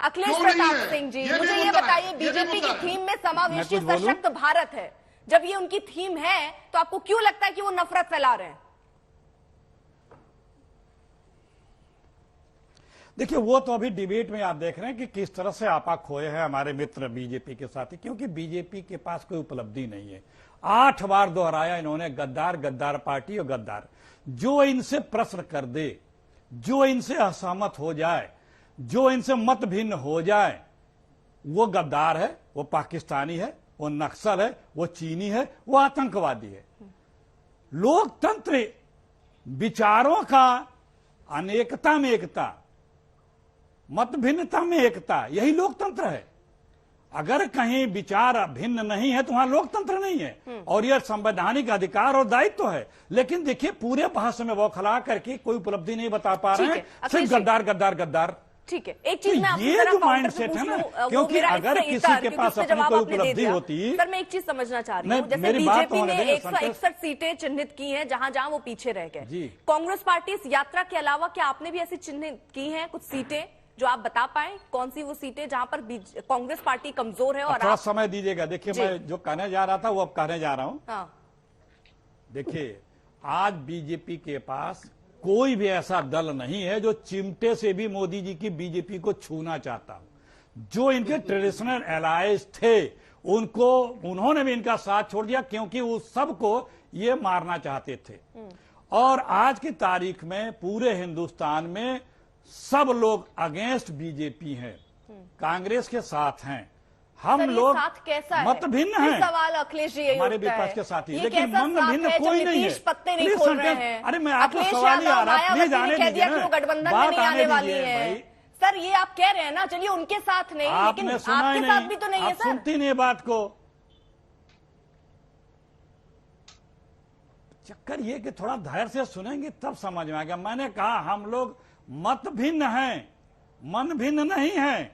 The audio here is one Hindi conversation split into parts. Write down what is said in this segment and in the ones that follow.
अखिलेश प्रताप सिंह जी, मुझे ये बताइए, बीजेपी की थीम में समावेशी सशक्त भारत है, जब ये उनकी थीम है तो आपको क्यों लगता है कि वो नफरत फैला रहे हैं? देखिए, वो तो अभी डिबेट में आप देख रहे हैं कि किस तरह से आपा खोए हैं हमारे मित्र बीजेपी के साथी, क्योंकि बीजेपी के पास कोई उपलब्धि नहीं है। 8 बार दोहराया इन्होंने गद्दार, गद्दार पार्टी और गद्दार। जो इनसे प्रश्न कर दे, जो इनसे असहमत हो जाए, जो इनसे मत भिन्न हो जाए, वो गद्दार है, वो पाकिस्तानी है, वो नक्सल है, वो चीनी है, वो आतंकवादी है। लोकतंत्र विचारों का अनेकता में एकता, मत भिन्नता में एकता, यही लोकतंत्र है। अगर कहीं विचार भिन्न नहीं है तो वहां लोकतंत्र नहीं है, और यह संवैधानिक अधिकार और दायित्व है। लेकिन देखिए, पूरे भाषण में बौखला करके कोई उपलब्धि नहीं बता पा रहे हैं, सिर्फ गद्दार गद्दार गद्दार। ठीक है, एक चीज मैं आपसे ये जो माइंड सेट है ना, क्योंकि अगर किसी के पास अपनी कोई उपलब्धि होती। सर, मैं एक चीज समझना चाह रही हूँ, जैसे बीजेपी ने 161 सीटें चिन्हित की हैं, जहां जहां वो पीछे रह गए। कांग्रेस पार्टी इस यात्रा के अलावा क्या आपने भी ऐसी चिन्हित की हैं कुछ सीटें जो आप बता पाए? कौन सी वो सीटें जहां पर कांग्रेस पार्टी कमजोर है? और थोड़ा समय दीजिएगा। देखिए, मैं जो कहने जा रहा था वो अब कहने जा रहा हूं। हाँ। देखिए, आज बीजेपी के पास कोई भी ऐसा दल नहीं है जो चिमटे से भी मोदी जी की बीजेपी को छूना चाहता। जो इनके ट्रेडिशनल एलायंस थे, उन्होंने भी इनका साथ छोड़ दिया, क्योंकि वो सबको ये मारना चाहते थे। और आज की तारीख में पूरे हिंदुस्तान में सब लोग अगेंस्ट बीजेपी हैं, कांग्रेस के साथ हैं। हम लोग साथ कैसा है? मत भिन्न हैं। सवाल अखिलेश जी यही हमारे विपक्ष के साथ ही, लेकिन मन भिन्न कोई नहीं है। पत्ते नहीं खोल रहे हैं। अरे मैं आपको सवाल ही आ रहा है, प्लीज आने दीजिए ना, गठबंधन में बात नहीं आने आने वाली दीजिए है। भाई। सर, ये आप कह रहे हैं ना, चलिए उनके साथ नहीं, लेकिन आपके साथ भी तो नहीं है सर। सुनती नहीं बात को। चक्कर ये कि थोड़ा धैर्य से सुनेंगे तब समझ में आएगा। मैंने कहा हम लोग मत भिन्न हैं, मन भिन्न नहीं है।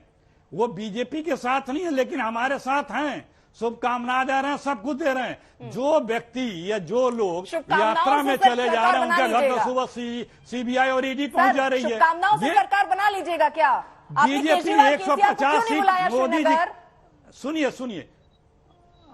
वो बीजेपी के साथ नहीं है, लेकिन हमारे साथ हैं। शुभकामनाएं दे रहे हैं, सब कुछ दे रहे हैं। जो व्यक्ति या जो लोग यात्रा में चले जा रहे हैं, उनके घर तो सुबह सीबीआई और ईडी पहुंच जा रही है। शुभकामनाओं से सरकार बना लीजिएगा क्या? BJP 150 seat Modi ji. सुनिए,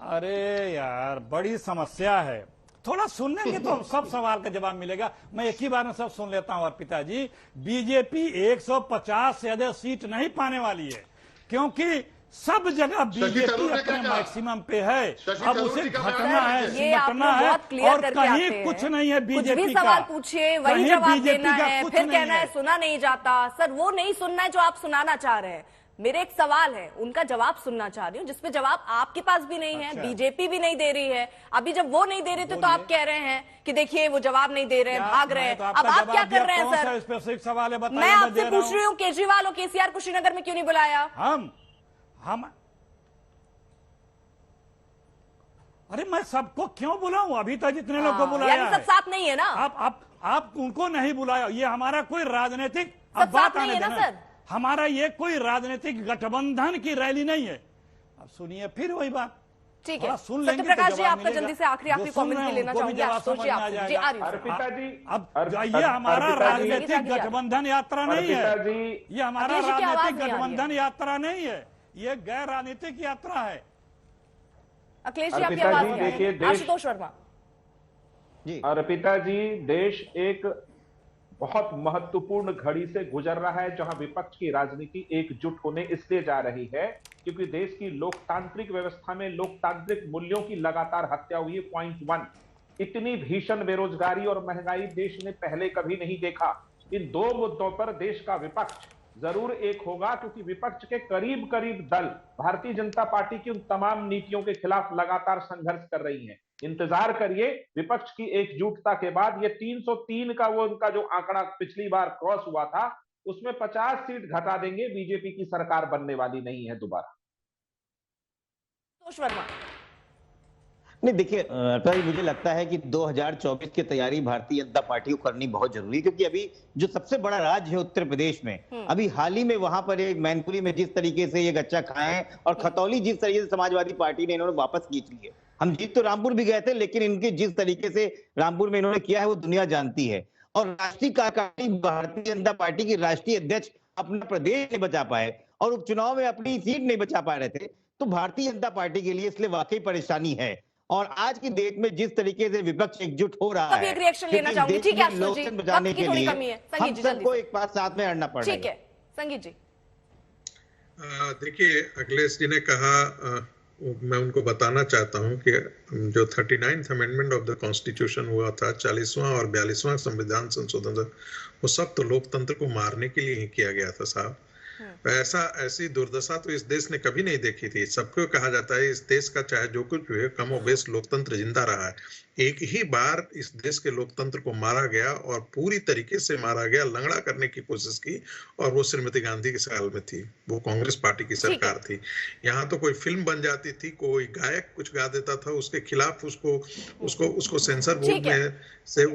अरे यार, बड़ी समस्या है। थोड़ा सुन लेंगे तो सब सवाल का जवाब मिलेगा। मैं एक ही बार में सब सुन लेता हूं। और पिताजी, बीजेपी 150 से अधिक सीट नहीं पाने वाली है, क्योंकि सब जगह बीजेपी अपने मैक्सिमम पे है। अब उसे घटना है, सिमटना है, और कहीं कुछ नहीं है बीजेपी का। सवाल पूछिए, वही जवाब देना है, फिर कहना है सुना नहीं जाता। सर, वो नहीं सुनना है जो आप सुनाना चाह रहे हैं। मेरे एक सवाल है, उनका जवाब सुनना चाह रही हूँ, जिसपे जवाब आपके पास भी नहीं है, बीजेपी भी नहीं दे रही है। अभी जब वो नहीं दे रहे थे तो आप कह रहे हैं कि देखिए वो जवाब नहीं दे रहे हैं, भाग रहे हैं। अब आप क्या कर रहे हैं सर? स्पेसिफिक सवाल है, मैं आपसे पूछ रही हूँ, केजरीवाल और केसीआर को श्रीनगर में क्यों नहीं बुलाया? हम अरे मैं सबको क्यों बुलाऊं? अभी तक जितने लोग को बुलाया है, सब साथ नहीं है ना। आप उनको नहीं बुलाया। ये हमारा कोई राजनीतिक, अब बात आने देना सर, हमारा ये कोई राजनीतिक गठबंधन की रैली नहीं है। अब सुनिए, फिर वही बात। ठीक है, सुन लेंगे। प्रकाश जी, आपका जल्दी से आखिरी कमेंट भी लेना चाहूंगी। अर्पिता जी, अब ये हमारा राजनीतिक गठबंधन यात्रा नहीं है। ये हमारा राजनीतिक गठबंधन यात्रा नहीं है, ये गैर राजनीतिक यात्रा है। अखिलेश जी, आपकी आवाज नहीं आ रही है। आशुतोष वर्मा जी। अर्पिता जी, देश एक बहुत महत्वपूर्ण घड़ी से गुजर रहा है, जहां विपक्ष की राजनीति एकजुट होने इसलिए जा रही है क्योंकि देश की लोकतांत्रिक व्यवस्था में लोकतांत्रिक मूल्यों की लगातार हत्या हुई है। पॉइंट 1, इतनी भीषण बेरोजगारी और महंगाई देश ने पहले कभी नहीं देखा। इन दो मुद्दों पर देश का विपक्ष जरूर एक होगा, क्योंकि विपक्ष के करीब करीब दल भारतीय जनता पार्टी की उन तमाम नीतियों के खिलाफ लगातार संघर्ष कर रही हैं। इंतजार करिए, विपक्ष की एकजुटता के बाद ये 303 का वो उनका जो आंकड़ा पिछली बार क्रॉस हुआ था, उसमें 50 सीट घटा देंगे। बीजेपी की सरकार बनने वाली नहीं है दोबारा। नहीं, देखिए मुझे लगता है कि 2024 की तैयारी भारतीय जनता पार्टी को करनी बहुत जरूरी है, क्योंकि अभी जो सबसे बड़ा राज्य है उत्तर प्रदेश में, अभी हाल ही में वहां पर एक मैनपुरी में जिस तरीके से ये गच्चा खाए और खतौली जिस तरीके से समाजवादी पार्टी ने इन्होंने वापस खींच ली है। हम जीत तो रामपुर भी गए थे, लेकिन इनके जिस तरीके से रामपुर में इन्होंने किया है वो दुनिया जानती है। और राष्ट्रीय कार्यकारिणी भारतीय जनता पार्टी की राष्ट्रीय अध्यक्ष अपना प्रदेश नहीं बचा पाए, और उपचुनाव में अपनी सीट नहीं बचा पा रहे थे, तो भारतीय जनता पार्टी के लिए इसलिए वाकई परेशानी है। और आज की डेट में जिस तरीके से विपक्ष एकजुट हो रहा अब है, एक रिएक्शन लेना चाहूंगी। ठीक है आशुतोष जी, बचाने वक्त की के थोड़ी लिए कमी है। संगीत हम जी सबको जल्दी एक बात साथ में अड़ना पड़ रहा ठीक है संगीत जी। देखिए, अखिलेश जी ने कहा, मैं उनको बताना चाहता हूं कि जो 39th amendment of the constitution हुआ था, 40वां और 42वां संविधान संशोधन, वो सब तो लोकतंत्र को मारने के लिए ही किया गया था साहब। ऐसी दुर्दशा तो इस देश ने कभी नहीं देखी थी। सबको कहा जाता है इस देश का चाहे जो कुछ भी है, कम और बेश लोकतंत्र जिंदा रहा है। एक ही बार इस देश के लोकतंत्र को मारा गया और पूरी तरीके से मारा गया, लंगड़ा करने की कोशिश की, और वो श्रीमती गांधी के साल में थी, वो कांग्रेस पार्टी की सरकार थी। यहाँ तो कोई फिल्म बन जाती थी, कोई गायक कुछ गा देता था, उसके खिलाफ उसको सेंसर बोर्ड में से